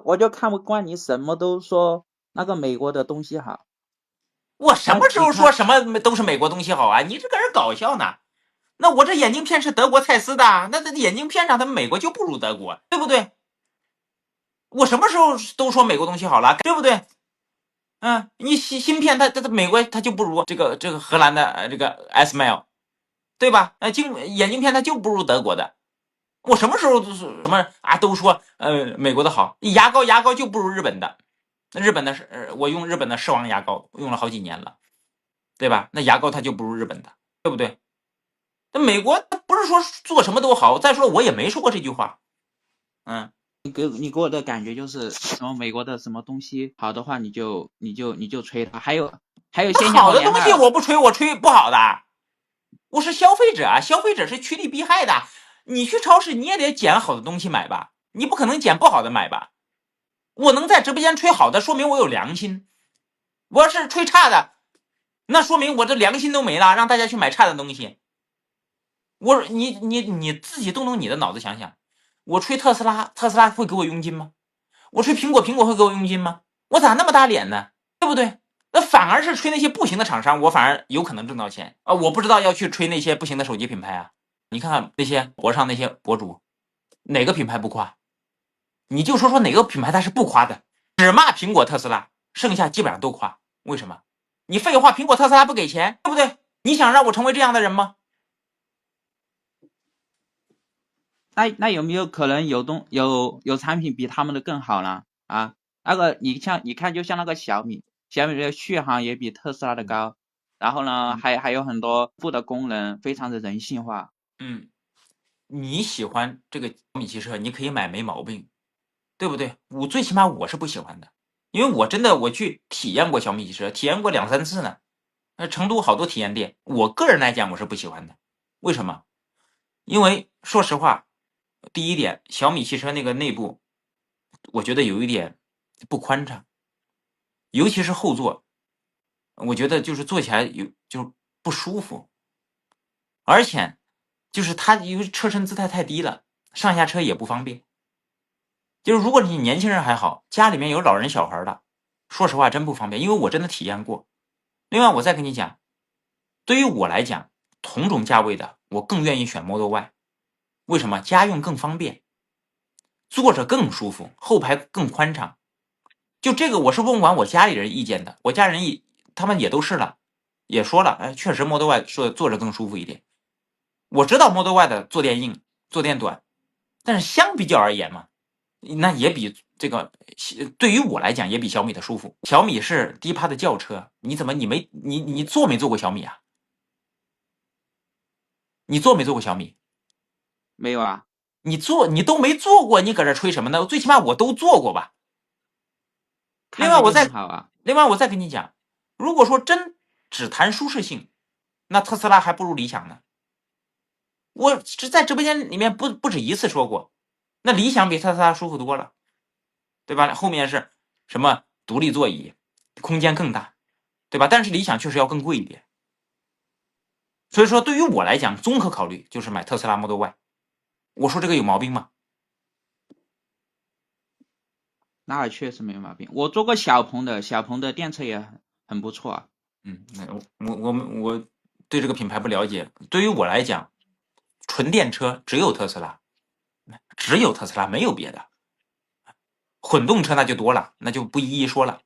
我就看不惯你什么都说那个美国的东西好。我什么时候说那你看，什么都是美国东西好啊？你这个人搞笑呢？那我这眼镜片是德国蔡司的，那眼镜片上他们美国就不如德国，对不对？我什么时候都说美国东西好了，对不对？你芯片它美国它就不如这个荷兰的这个 SMILE，对吧？眼镜片它就不如德国的。我什么时候都是什么啊？都说美国的好，牙膏就不如日本的。日本的我用日本的狮王牙膏用了好几年了，对吧？那牙膏它就不如日本的，对不对？那美国它不是说做什么都好，再说我也没说过这句话。嗯，你给我的感觉就是什么美国的什么东西好的话，你就吹它。还有那线下好的东西我连个我不吹，我吹不好的。我是消费者啊，消费者是趋利避害的。你去超市你也得捡好的东西买吧，你不可能捡不好的买吧？我能在直播间吹好的，说明我有良心。我要是吹差的，那说明我这良心都没了，让大家去买差的东西。你自己动动你的脑子想想，我吹特斯拉，特斯拉会给我佣金吗？我吹苹果，苹果会给我佣金吗？我咋那么大脸呢？对不对？那反而是吹那些不行的厂商，我反而有可能挣到钱啊！我不知道要去吹那些不行的手机品牌啊。你看看那些博上那些博主，哪个品牌不夸？你就说说哪个品牌他是不夸的，只骂苹果、特斯拉，剩下基本上都夸。为什么？你废话，苹果、特斯拉不给钱，对不对？你想让我成为这样的人吗？那有没有可能有产品比他们的更好呢？啊，那个你看，就像那个小米的续航也比特斯拉的高，然后呢，还有很多副的功能，非常的人性化。嗯，你喜欢这个小米汽车，你可以买没毛病，对不对？最起码我是不喜欢的，因为我去体验过小米汽车，体验过两三次呢。成都好多体验店，我个人来讲我是不喜欢的。为什么？因为说实话，第一点，小米汽车那个内部，我觉得有一点不宽敞，尤其是后座，我觉得就是坐起来就是不舒服，而且就是它因为车身姿态太低了，上下车也不方便。就是如果你年轻人还好，家里面有老人小孩的，说实话真不方便，因为我真的体验过。另外，我再跟你讲，对于我来讲，同种价位的，我更愿意选 Model Y。为什么？家用更方便，坐着更舒服，后排更宽敞。就这个，我是问完我家里人意见的，我家人他们也都试了，也说了，哎，确实 Model Y 说坐着更舒服一点。我知道 Model Y 的坐垫硬，坐垫短，但是相比较而言嘛，那也比这个对于我来讲也比小米的舒服。小米是低趴的轿车，你怎么你坐没坐过小米啊？你坐没坐过小米？没有啊，你都没坐过，你搁这吹什么呢？最起码我都坐过吧。另看着就很外我再好啊。另外我再跟你讲，如果说真只谈舒适性，那特斯拉还不如理想呢。我是在直播间里面不止一次说过，那理想比特斯拉舒服多了，对吧？后面是什么独立座椅，空间更大，对吧？但是理想确实要更贵一点。所以说，对于我来讲，综合考虑就是买特斯拉 Model Y。我说这个有毛病吗？那确实没毛病。我坐过小鹏的电车也很不错啊。那我对这个品牌不了解。对于我来讲，纯电车只有特斯拉，只有特斯拉，没有别的。混动车那就多了，那就不一一说了。